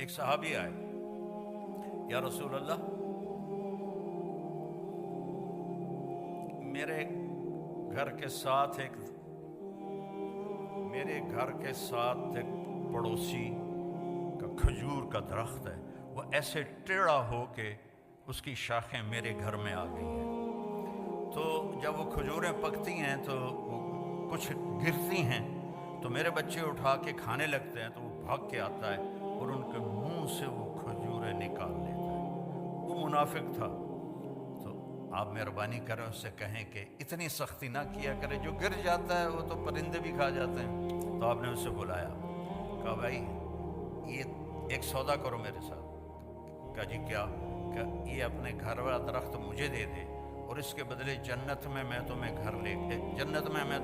ایک صحابی آئے، یا رسول اللہ میرے گھر کے ساتھ ایک پڑوسی کا کھجور کا درخت ہے، وہ ایسے ٹیڑھا ہو کے اس کی شاخیں میرے گھر میں آ گئی ہیں، تو جب وہ کھجوریں پکتی ہیں تو وہ کچھ گرتی ہیں تو میرے بچے اٹھا کے کھانے لگتے ہیں، تو وہ بھاگ کے آتا ہے اور ان کے منہ سے وہ کھجوریں نکال لیتا ہے۔ وہ منافق تھا، تو آپ مہربانی کریں اس سے کہیں کہ اتنی سختی نہ کیا کرے، جو گر جاتا ہے وہ تو پرندے بھی کھا جاتے ہیں۔ تو آپ نے اسے بلایا، کہا بھائی یہ ایک سودا کرو میرے ساتھ۔ کہا جی کیا؟ کہ یہ اپنے گھر والا درخت مجھے دے دے اور اس کے بدلے جنت میں میں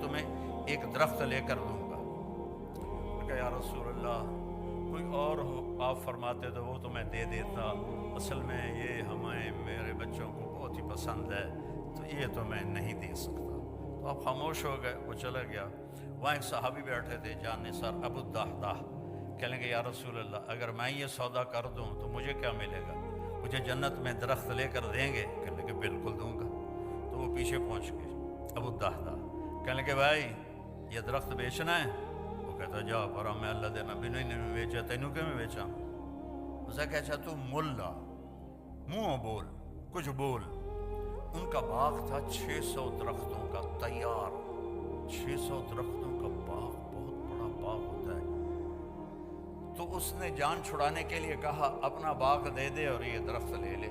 تمہیں ایک درخت لے کر دوں گا۔ کہا یا رسول اللہ کوئی اور ہو آپ فرماتے تو وہ تو میں دے دیتا، اصل میں یہ میرے بچوں کو بہت ہی پسند ہے، تو یہ تو میں نہیں دے سکتا۔ تو آپ خاموش ہو گئے، وہ چلا گیا۔ وہاں ایک صحابی بیٹھے تھے جان نثار ابو الدحداح، کہنے کہ یا رسول اللہ اگر میں یہ سودا کر دوں تو مجھے کیا ملے گا؟ مجھے جنت میں درخت لے کر دیں گے؟ کہنے کہ بالکل دوں گا۔ تو وہ پیچھے پہنچ گئے ابو الدحداح، کہنے کہ بھائی یہ درخت بیچنا ہے؟ وہ کہتا جا پر میں اللہ دے نبی نے بیچا، تینوں کیوں میں بیچا؟ اسے کہ اچھا تو ملا منہ بول کچھ بول۔ ان کا باغ تھا 600 درختوں کا تیار، 600 درختوں کا باغ بہت بڑا باغ ہوتا ہے۔ تو اس نے جان چھڑانے کے لیے کہا اپنا باغ دے دے اور یہ درخت لے لے۔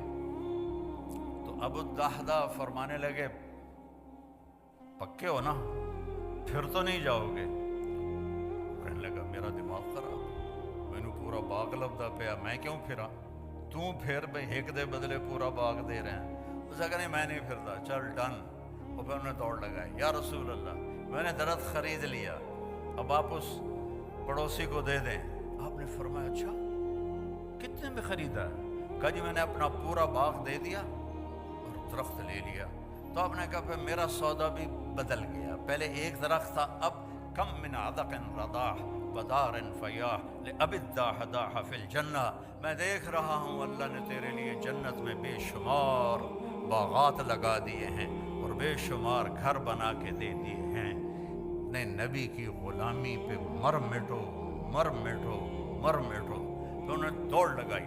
تو ابو الدحداح فرمانے لگے پکے ہو نا، پھر تو نہیں جاؤ گے؟ کہنے لگا میرا دماغ خراب، میں نے پورا باغ لبدا پیا، میں کیوں پھرا؟ تو پھر بھائی ایک دے بدلے پورا باغ دے رہے ہیں۔ اسے کہا نہیں میں نہیں پھرتا، چل ڈن۔ اور پھر انہیں دوڑ لگائی، یا رسول اللہ میں نے درخت خرید لیا، اب آپ اس پڑوسی کو دے دیں۔ آپ نے فرمایا اچھا کتنے میں خریدا؟ کہا جی میں نے اپنا پورا باغ دے دیا اور درخت لے لیا۔ تو آپ نے کہا پھر میرا سودا بھی بدل گیا، پہلے ایک درخت تھا، اب کم من عدق رضاح بدار فیاح لأبی الدحداح فی الجنہ، میں دیکھ رہا ہوں اللہ نے تیرے لیے جنت میں بے شمار باغات لگا دیے ہیں اور بے شمار گھر بنا کے دے دیے ہیں، اپنے نبی کی غلامی پہ مر مٹو مر مٹو مر مٹو۔ تو انہوں نے دوڑ لگائی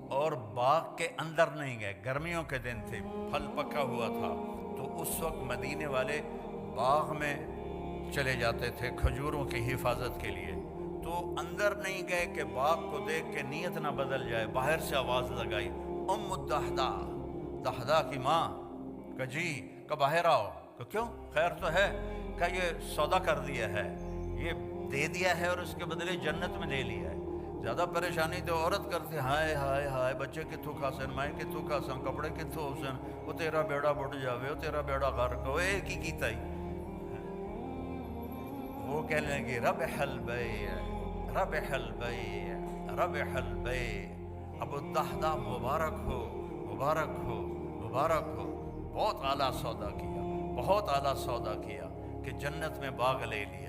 اور باغ کے اندر نہیں گئے، گرمیوں کے دن تھے، پھل پکا ہوا تھا، تو اس وقت مدینے والے باغ میں چلے جاتے تھے کھجوروں کی حفاظت کے لیے، تو اندر نہیں گئے کہ باغ کو دیکھ کے نیت نہ بدل جائے، باہر سے آواز لگائی ام الدحداح، دحداح کی ماں، کہ جی کہ باہر آؤ۔ کہ کیوں خیر تو ہے؟ کہ یہ سودا کر دیا ہے، یہ دے دیا ہے اور اس کے بدلے جنت میں لے لیا ہے۔ زیادہ پریشانی تو عورت کرتی، ہائے ہائے ہائے بچے کتوں کھاسن، مائیں کتوں کھاسن، کپڑے کتوں ہوسن، وہ تیرا بیڑا بٹ جاوے، وہ تیرا بیڑا غرق ہو، ایک ہی کیتا ہی۔ وہ کہنے لگی ربح البیع ربح البیع ربح البیع، ابو الدحداح مبارک ہو مبارک ہو مبارک ہو، بہت اعلیٰ سودا کیا، بہت اعلیٰ سودا کیا کہ جنت میں باغ لے لیا۔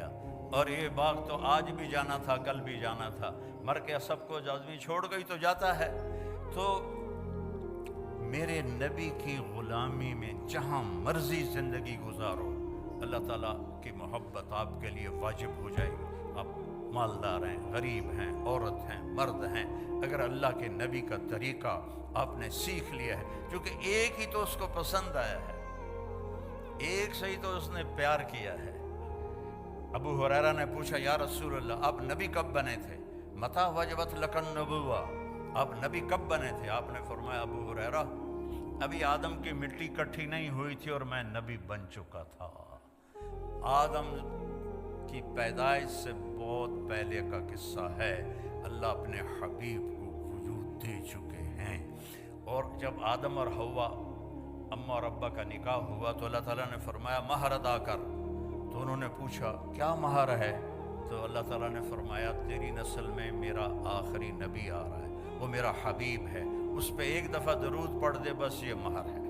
اور یہ باغ تو آج بھی جانا تھا، کل بھی جانا تھا، مر کے سب کو آدمی چھوڑ گئی تو جاتا ہے۔ تو میرے نبی کی غلامی میں جہاں مرضی زندگی گزارو، اللہ تعالیٰ کی محبت آپ کے لیے واجب ہو جائے گی۔ آپ مالدار ہیں، غریب ہیں، عورت ہیں، مرد ہیں، اگر اللہ کے نبی کا طریقہ آپ نے سیکھ لیا ہے، کیونکہ ایک ہی تو اس کو پسند آیا ہے، ایک سے ہی تو اس نے پیار کیا ہے۔ ابو ہریرہ نے پوچھا یا رسول اللہ آپ نبی کب بنے تھے؟ متی وجبت لک النبوہ، آپ نبی کب بنے تھے؟ آپ نے فرمایا ابو ہریرہ ابھی آدم کی مٹی کٹھی نہیں ہوئی تھی اور میں نبی بن چکا تھا۔ آدم کی پیدائش سے بہت پہلے کا قصہ ہے، اللہ اپنے حبیب کو وجود دے چکے ہیں۔ اور جب آدم اور حوا اماں اور ابا کا نکاح ہوا تو اللہ تعالیٰ نے فرمایا مہر ادا کر، تو انہوں نے پوچھا کیا مہر ہے؟ تو اللہ تعالیٰ نے فرمایا تیری نسل میں میرا آخری نبی آ رہا ہے، وہ میرا حبیب ہے، اس پہ ایک دفعہ درود پڑھ دے بس یہ مہر ہے۔